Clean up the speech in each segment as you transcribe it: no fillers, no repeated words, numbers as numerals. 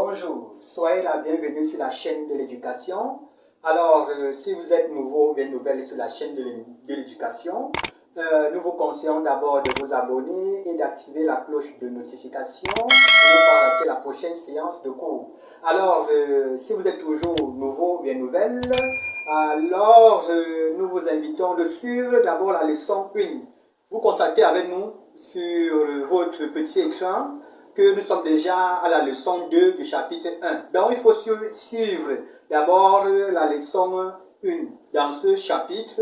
Bonjour, soyez la bienvenue sur la chaîne de l'éducation. Alors, si vous êtes nouveau ou bien nouvelle sur la chaîne de l'éducation, nous vous conseillons d'abord de vous abonner et d'activer la cloche de notification pour ne pas rater la prochaine séance de cours. Alors, si vous êtes toujours nouveau ou bien nouvelle, alors nous vous invitons de suivre d'abord la leçon 1. Vous constatez avec nous sur votre petit écran que nous sommes déjà à la leçon 2 du chapitre 1. Donc, il faut suivre d'abord la leçon 1. Dans ce chapitre,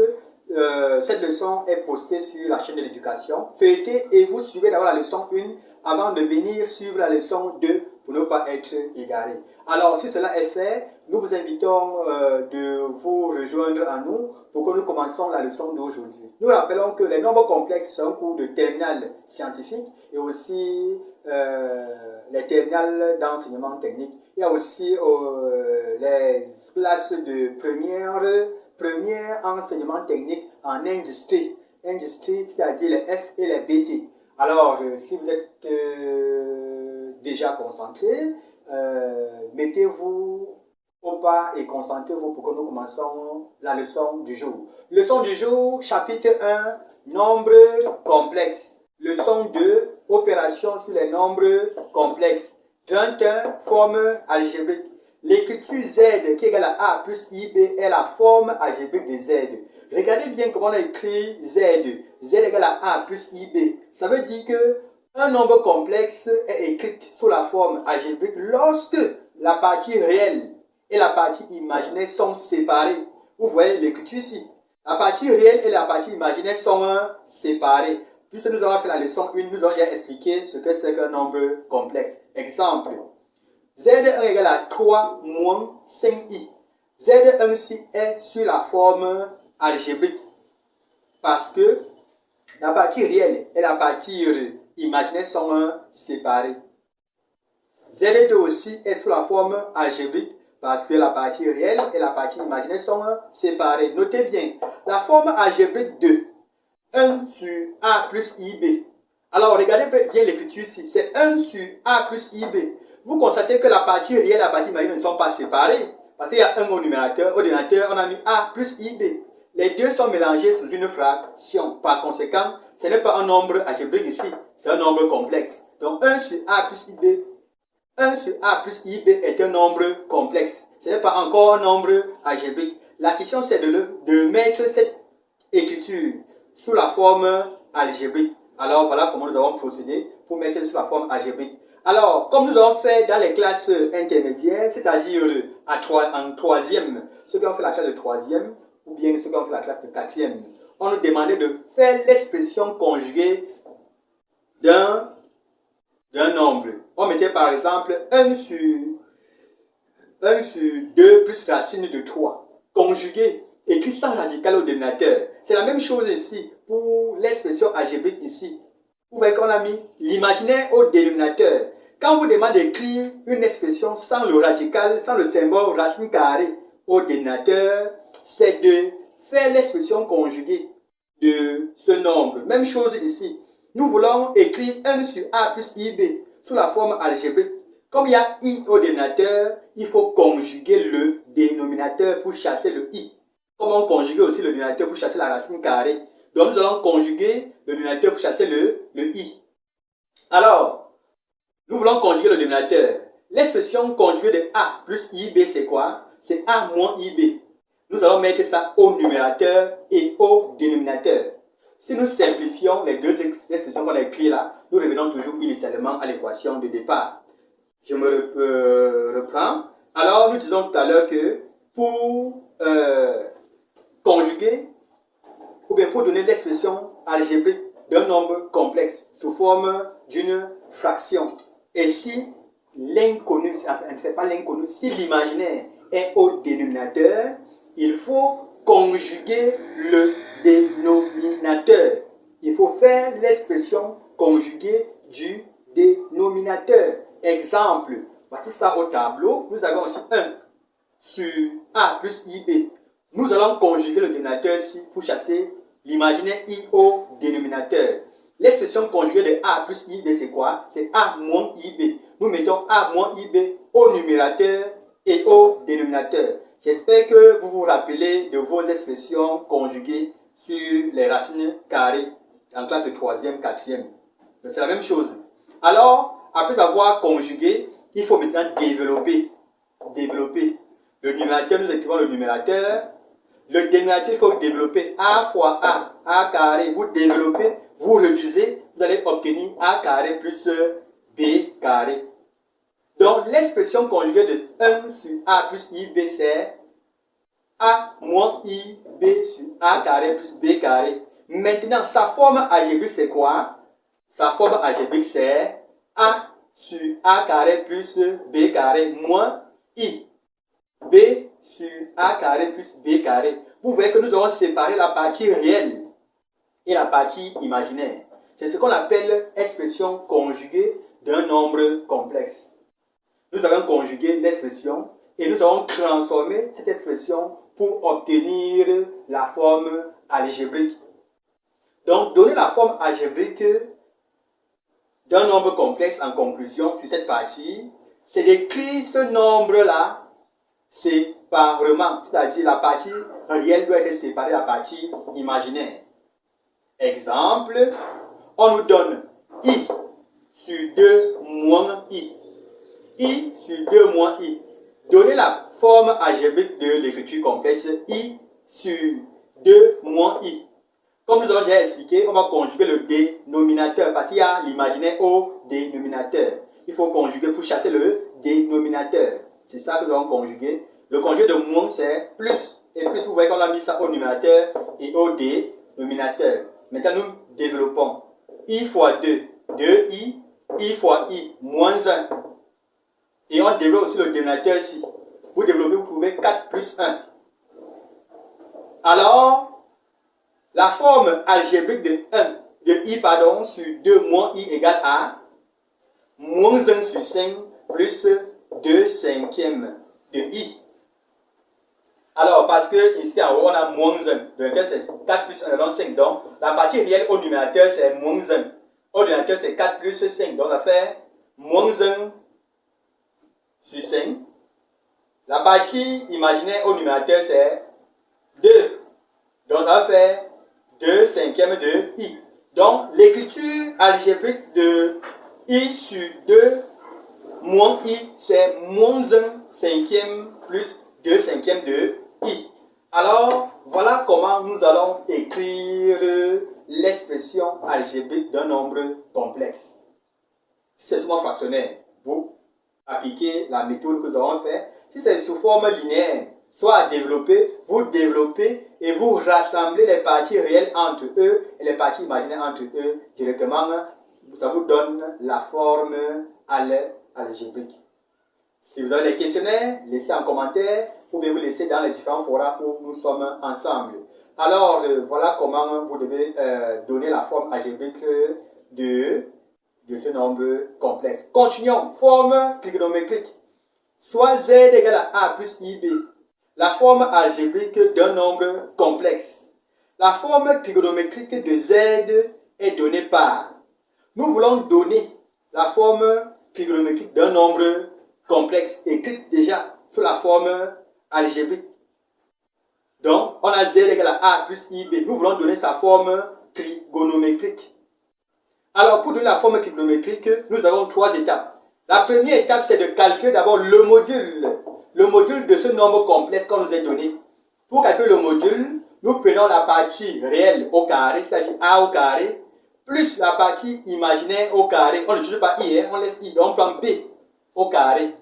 cette leçon est postée sur la chaîne de l'éducation. Feuilletez et vous suivez d'abord la leçon 1 avant de venir suivre la leçon 2 pour ne pas être égaré. Alors, si cela est fait, nous vous invitons de vous rejoindre à nous pour que nous commencions la leçon d'aujourd'hui. Nous rappelons que les nombres complexes sont un cours de terminale scientifique et aussi les terminales d'enseignement technique. Il y a aussi les classes de première enseignement technique en industrie. Industrie, c'est-à-dire les F et les BT. Alors, si vous êtes déjà concentré, mettez-vous au pas et concentrez-vous pour que nous commencions la leçon du jour. Leçon du jour, chapitre 1, nombres complexes. Leçon 2, opération sur les nombres complexes. 31, forme algébrique. L'écriture Z qui est égale à A plus IB est la forme algébrique de Z. Regardez bien comment on a écrit Z. Z égale à A plus IB. Ça veut dire que un nombre complexe est écrit sous la forme algébrique lorsque la partie réelle et la partie imaginaire sont séparées. Vous voyez l'écriture ici. La partie réelle et la partie imaginaire sont séparées. Puisque nous avons fait la leçon 1, nous avons déjà expliqué ce que c'est qu'un nombre complexe. Exemple, Z1 égale à 3 moins 5i. Z1 ici est sur la forme algébrique parce que la partie réelle et la partie imaginaire sont séparées. Z2 aussi est sur la forme algébrique parce que la partie réelle et la partie imaginaire sont séparées. Notez bien, la forme algébrique de 1 sur A plus IB. Alors, regardez bien l'écriture ici. C'est 1 sur A plus IB. Vous constatez que la partie réelle et la partie imaginaire ne sont pas séparées. Parce qu'il y a 1 au numérateur. Au dénominateur, on a mis A plus IB. Les deux sont mélangés sous une fraction. Par conséquent, ce n'est pas un nombre algébrique ici. C'est un nombre complexe. Donc, 1 sur A plus IB. 1 sur A plus IB est un nombre complexe. Ce n'est pas encore un nombre algébrique. La question, c'est de mettre cette écriture sous la forme algébrique. Alors, voilà comment nous avons procédé pour mettre sous la forme algébrique. Alors, comme nous avons fait dans les classes intermédiaires, c'est-à-dire en troisième, ceux qui ont fait la classe de troisième, ou bien ceux qui ont fait la classe de quatrième, on nous demandait de faire l'expression conjuguée d'un nombre. On mettait par exemple 1 sur 2 plus racine de 3. Conjugué, écrit sans radical au dénominateur. C'est la même chose ici pour l'expression algébrique ici. Vous voyez qu'on a mis l'imaginaire au dénominateur. Quand vous demandez d'écrire une expression sans le radical, sans le symbole racine carrée au dénominateur, c'est de faire l'expression conjuguée de ce nombre. Même chose ici. Nous voulons écrire 1 sur A plus IB sous la forme algébrique. Comme il y a I au dénominateur, il faut conjuguer le dénominateur pour chasser le I. Comme on conjugue aussi le dénominateur pour chasser la racine carrée. Donc nous allons conjuguer le dénominateur pour chasser le I. Alors, nous voulons conjuguer le dénominateur. L'expression conjuguée de A plus IB, c'est quoi? C'est A moins IB. Nous allons mettre ça au numérateur et au dénominateur. Si nous simplifions les deux expressions qu'on a écrites là, nous revenons toujours initialement à l'équation de départ. Je me reprends. Alors, nous disons tout à l'heure que pour conjuguer, ou bien pour donner l'expression algébrique d'un nombre complexe sous forme d'une fraction, et si l'inconnu, enfin, c'est pas l'inconnu, si l'imaginaire est au dénominateur, il faut conjuguer le dénominateur. Il faut faire l'expression conjuguée du dénominateur. Exemple, voici ça au tableau. Nous avons aussi 1 sur A plus IB. Nous allons conjuguer le dénominateur ici pour chasser l'imaginaire I au dénominateur. l'expression conjuguée de A plus IB, c'est quoi? C'est A moins IB. Nous mettons A moins IB au numérateur et au dénominateur. J'espère que vous vous rappelez de vos expressions conjuguées sur les racines carrées en classe de 3e, 4e. C'est la même chose. Alors, après avoir conjugué, il faut maintenant développer. Le numérateur, nous écrivons le numérateur. Le dénominateur, il faut développer A fois A carré. Vous développez, vous réduisez, vous allez obtenir A carré plus B carré. Donc, l'expression conjuguée de 1 sur A plus IB, c'est A moins IB sur A carré plus B carré. Maintenant, sa forme algébrique, c'est quoi? Sa forme algébrique, c'est A sur A carré plus B carré moins I. B sur A carré plus B carré. Vous voyez que nous avons séparé la partie réelle et la partie imaginaire. C'est ce qu'on appelle expression conjuguée d'un nombre complexe. Nous avons conjugué l'expression et nous avons transformé cette expression pour obtenir la forme algébrique. Donc, donner la forme algébrique d'un nombre complexe en conclusion sur cette partie, c'est d'écrire ce nombre-là séparément, c'est-à-dire la partie réelle doit être séparée de la partie imaginaire. Exemple, on nous donne I sur 2 moins I. I sur 2 moins I. Donner la forme algébrique de l'écriture complexe I sur 2 moins I. Comme nous avons déjà expliqué, on va conjuguer le dénominateur parce qu'il y a l'imaginaire au dénominateur. Il faut conjuguer pour chasser le dénominateur. C'est ça que nous allons conjuguer. Le conjugué de moins, c'est plus. Et plus, vous voyez qu'on a mis ça au numérateur et au dénominateur. Maintenant, nous développons I fois 2, 2I, I fois I, moins 1. Et on développe aussi le dénominateur ici. Vous développez, vous trouvez 4 plus 1. Alors, la forme algébrique de I sur 2 moins I égale à moins 1 sur 5 plus 2 cinquièmes de I. Alors, parce que ici en haut, on a moins 1. Le numérateur, c'est 4 plus 1, donc 5. Donc, la partie réelle au numérateur, c'est moins 1. Au dénominateur, c'est 4 plus 5. Donc, on va faire moins 1 sur 5. La partie imaginaire au numérateur, c'est 2. Donc, ça va faire 2 cinquièmes de I. Donc, l'écriture algébrique de I sur 2 moins I, c'est moins 1 cinquième plus 2 cinquièmes de I. Alors, voilà comment nous allons écrire l'expression algébrique d'un nombre complexe. C'est seulement fractionnaire. Vous appliquez la méthode que nous avons faite. Si c'est sous forme linéaire, soit à développer, vous développez et vous rassemblez les parties réelles entre eux et les parties imaginaires entre eux directement. Ça vous donne la forme algébrique. Si vous avez des questionnaires, laissez en commentaire. Vous pouvez vous laisser dans les différents forums où nous sommes ensemble. Alors, voilà comment vous devez donner la forme algébrique de ce nombre complexe. Continuons. Forme trigonométrique. Soit Z égale à A plus IB. La forme algébrique d'un nombre complexe. La forme trigonométrique de Z est donnée par. Nous voulons donner la forme trigonométrique d'un nombre complexe écrite déjà sous la forme algébrique. Donc, on a Z égale à A plus IB. Nous voulons donner sa forme trigonométrique. Alors, pour donner la forme trigonométrique, nous avons 3 étapes. La première étape, c'est de calculer d'abord le module de ce nombre complexe qu'on nous a donné. Pour calculer le module, nous prenons la partie réelle au carré, c'est-à-dire A au carré, plus la partie imaginaire au carré. On n'utilise pas I, on laisse I, donc on prend B au carré,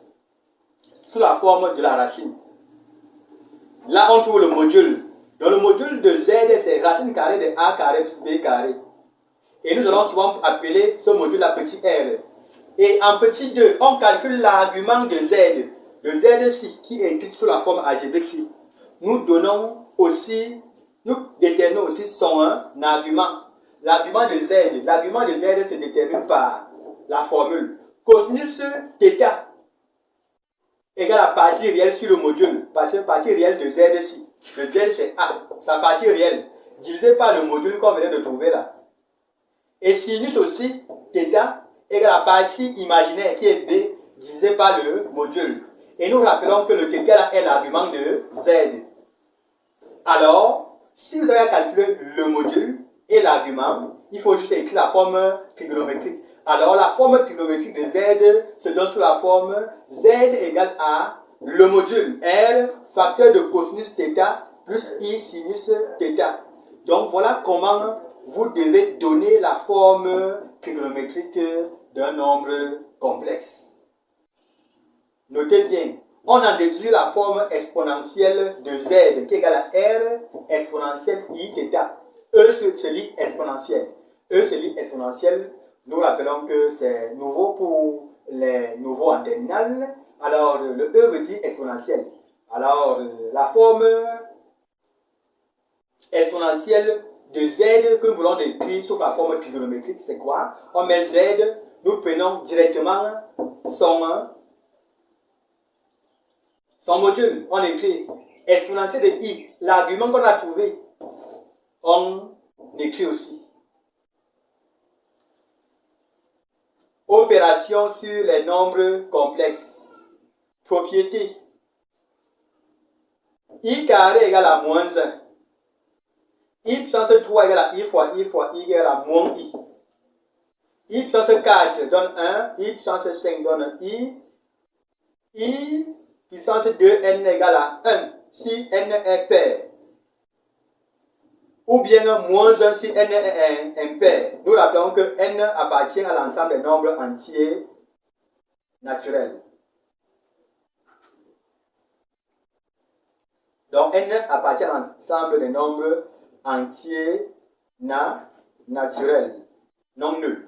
sous la forme de la racine. Là, on trouve le module. Donc, le module de Z, c'est racine carrée de A carré plus B carré. Et nous allons souvent appeler ce module la petit R. Et en petit 2, on calcule l'argument de Z. Le Z qui est écrit sous la forme algébrique ci. Nous déterminons aussi son argument. L'argument de Z. L'argument de Z se détermine par la formule cosinus θ égale la partie réelle sur le module. Parce que la partie réelle de Z ci. Le Z c'est A. Sa partie réelle divisé par le module qu'on vient de trouver là. Et sinus aussi, θ, égale la partie imaginaire qui est B divisé par le module. Et nous rappelons que le θ là est l'argument de Z. Alors, si vous avez à calculer le module et l'argument, il faut juste écrire la forme trigonométrique. Alors, la forme trigonométrique de Z se donne sous la forme Z égale à le module R, facteur de cosinus θ plus I sinus θ. Donc, voilà comment vous devez donner la forme trigonométrique d'un nombre complexe. Notez bien, on en déduit la forme exponentielle de Z qui est égale à R exponentielle I θ. E se lit exponentielle. E se lit exponentielle. Nous rappelons que c'est nouveau pour les nouveaux en terminale. Alors, le E veut dire exponentielle. Alors, la forme exponentielle de Z que nous voulons décrire sous la forme trigonométrique, c'est quoi? On met Z, nous prenons directement son module. On écrit exponentielle de I. L'argument qu'on a trouvé, on écrit aussi. Opération sur les nombres complexes. Propriété. I carré égale à moins 1. I puissance 3 égale à I fois I fois I égale à moins I. I puissance 4 donne 1. I puissance 5 donne I. I puissance 2n égale à 1 si n est pair. Ou bien moins 1 si n est impair. Nous rappelons que n appartient à l'ensemble des nombres entiers naturels. Donc n appartient à l'ensemble des nombres entiers naturels. Non nuls.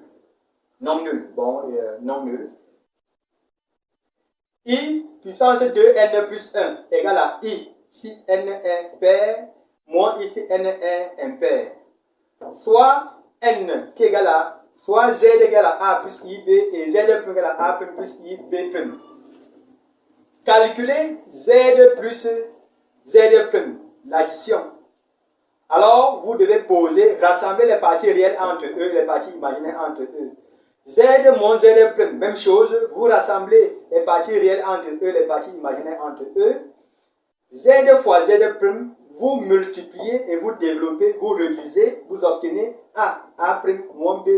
Non nuls. Bon, non nuls. I puissance 2n plus 1 égale à I si n est pair, moins I si n est impair. Soit n qui est égal à, soit z égale à a plus ib et z égale à a plus ib'. Calculez z plus z', l'addition. Alors, vous devez poser, rassembler les parties réelles entre eux et les parties imaginaires entre eux. Z moins z', même chose, vous rassemblez les parties réelles entre eux et les parties imaginaires entre eux. Z fois z', vous multipliez et vous développez, vous réduisez, vous obtenez a moins b,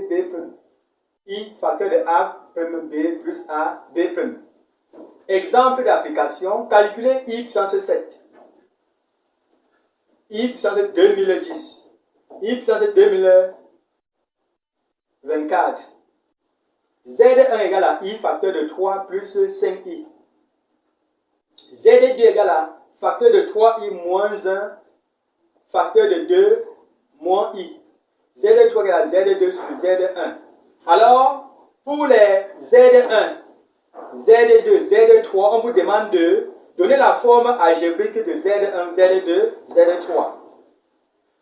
I facteur de a', b plus a, b'. Exemple d'application, calculez I puissance 7. I puissance 2010. I puissance 2024. Z1 égale à I facteur de 3 plus 5i. Z2 égale à facteur de 3i moins 1 facteur de 2 moins i. Z3 égale à Z2 sur Z1. Alors, pour les Z1, Z2, Z3, on vous demande de donner la forme algébrique de Z1, Z2, Z3.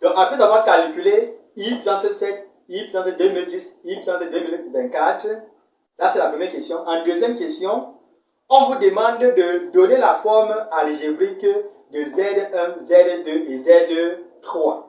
Donc, après avoir calculé I puissance 7, I puissance 2010, I puissance 2024, là c'est la première question. En deuxième question, on vous demande de donner la forme algébrique de Z1, Z2 et Z3.